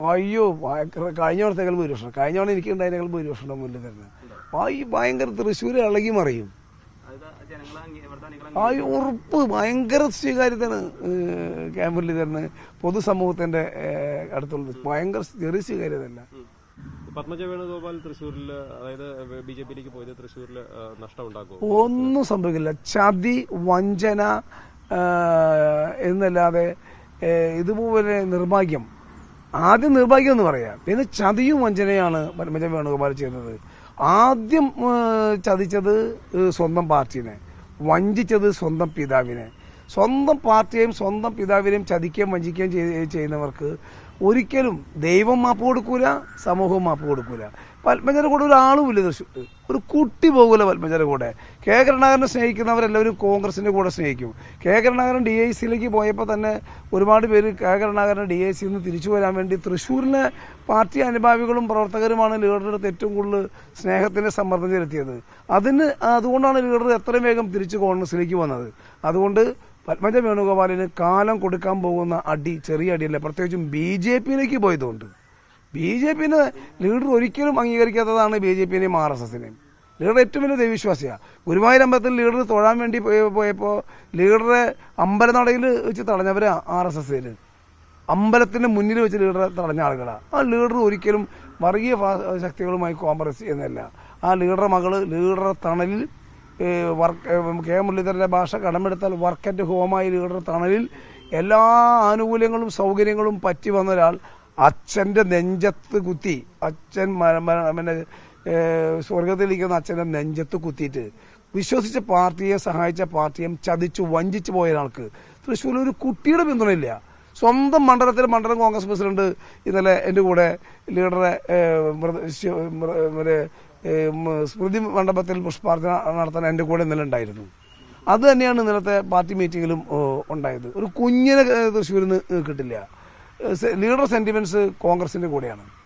അയ്യോ കഴിഞ്ഞ തവണത്തേക്കാൾ ഭൂരിപക്ഷം കഴിഞ്ഞ തവണ എനിക്ക് ഉണ്ടായതിനേക്കാൾ ഭൂരിപക്ഷം മുന്നിൽ തന്നെ ഭയങ്കര തൃശ്ശൂർ ഇളകി മറിയും. ഉറപ്പ് ഭയങ്കര സ്വീകാര്യതയാണ് ക്യാമ്പറിൽ തന്നെ പൊതുസമൂഹത്തിന്റെ അടുത്തുള്ളത്. ഭയങ്കര ചെറിയ സ്വീകാര്യതല്ല. പത്മജ വേണുഗോപാൽ തൃശ്ശൂരിൽ, അതായത് ബിജെപിയിലേക്ക് പോയത് തൃശ്ശൂരിൽ നഷ്ടം ഉണ്ടാക്കും? ഒന്നും സംഭവിക്കില്ല. ചതി വഞ്ചന എന്നല്ലാതെ ഇതുപോലെ നിർഭാഗ്യം. ആദ്യം നിർഭാഗ്യം എന്ന് പറയാം, പിന്നെ ചതിയും വഞ്ചനയാണ് പത്മജ വേണുഗോപാൽ ചെയ്തത്. ആദ്യം ചതിച്ചത് സ്വന്തം പാർട്ടിനെ, വഞ്ചിച്ചത് സ്വന്തം പിതാവിനെ. സ്വന്തം പാർട്ടിയെയും സ്വന്തം പിതാവിനെയും ചതിക്കുകയും വഞ്ചിക്കുകയും ചെയ്യുന്നവർക്ക് ഒരിക്കലും ദൈവം മാപ്പ് കൊടുക്കൂല, സമൂഹവും മാപ്പ് കൊടുക്കൂല. പത്മജയുടെ കൂടെ ഒരാളുമില്ല തൃശ്ശൂർ. ഒരു കുട്ടി പോകൂല പത്മജയുടെ കൂടെ. കെ കരുണാകരനെ സ്നേഹിക്കുന്നവരെല്ലാവരും കോൺഗ്രസിന്റെ കൂടെ സ്നേഹിക്കും. കെ കരുണാകരൻ DICയിലേക്ക് പോയപ്പോൾ തന്നെ ഒരുപാട് പേര് കെ കരുണാകരൻ DICയിൽ നിന്ന് തിരിച്ചു വരാൻ വേണ്ടി തൃശ്ശൂരിലെ പാർട്ടി അനുഭാവികളും പ്രവർത്തകരുമാണ് ലീഡറുടെ അടുത്ത് ഏറ്റവും കൂടുതൽ സ്നേഹത്തിന്റെ സമ്മർദ്ദം ചെലുത്തിയത്. അതുകൊണ്ടാണ് ലീഡർ എത്രയും വേഗം തിരിച്ചു കോൺഗ്രസിലേക്ക് വന്നത്. അതുകൊണ്ട് പത്മജ വേണുഗോപാലിന് കാലം കൊടുക്കാൻ പോകുന്ന അടി ചെറിയ അടിയല്ല. പ്രത്യേകിച്ചും BJPയിലേക്ക് പോയതുകൊണ്ട് BJPനെ ലീഡർ ഒരിക്കലും അംഗീകരിക്കാത്തതാണ് BJPനെയും RSSനെയും. ലീഡർ ഏറ്റവും വലിയ ദൈവവിശ്വാസിയാണ്. ഗുരുവായൂർ അമ്പലത്തിൽ ലീഡർ തൊഴാൻ വേണ്ടി പോയപ്പോൾ ലീഡറെ അമ്പലനടയിൽ വെച്ച് തടഞ്ഞവര് RSSൽ, അമ്പലത്തിന്റെ മുന്നിൽ വെച്ച് ലീഡറെ തടഞ്ഞ ആളുകളാണ്. ആ ലീഡർ ഒരിക്കലും വർഗീയ ശക്തികളുമായി കോംപ്രമൈസ് ചെയ്യുന്നില്ല. ആ ലീഡറുടെ മകള് ലീഡറുടെ തണലിൽ കെ മുരളീധരന്റെ ഭാഷ കടമെടുത്താൽ വർക്ക് അറ്റ് ഹോമായി ലീഡറുടെ തണലിൽ എല്ലാ ആനുകൂല്യങ്ങളും സൗകര്യങ്ങളും പറ്റി വന്ന ഒരാൾ അച്ഛന്റെ നെഞ്ചത്ത് കുത്തി, അച്ഛൻ പിന്നെ സ്വർഗത്തിലിരിക്കുന്ന അച്ഛന്റെ നെഞ്ചത്ത് കുത്തിയിട്ട് വിശ്വസിച്ച പാർട്ടിയെ സഹായിച്ച പാർട്ടിയും ചതിച്ചു വഞ്ചിച്ചു പോയ ഒരാൾക്ക് തൃശ്ശൂരിൽ ഒരു കുട്ടിയുടെ പിന്തുണയില്ല. സ്വന്തം മണ്ഡലം കോൺഗ്രസ് പ്രസിഡന്റ് ഇന്നലെ എൻ്റെ കൂടെ ലീഡറെ സ്മൃതി മണ്ഡപത്തിൽ പുഷ്പാർച്ചന നടത്താൻ എൻ്റെ കൂടെ ഇന്നലെ ഉണ്ടായിരുന്നു. അത് തന്നെയാണ് ഇന്നലത്തെ പാർട്ടി മീറ്റിങ്ങിലും ഉണ്ടായത്. ഒരു കുഞ്ഞിനെ തൃശ്ശൂരിൽ നിന്ന് കിട്ടില്ല. ലീഡർ സെന്റിമെന്റ്സ് കോൺഗ്രസിന്റെ കൂടെയാണ്.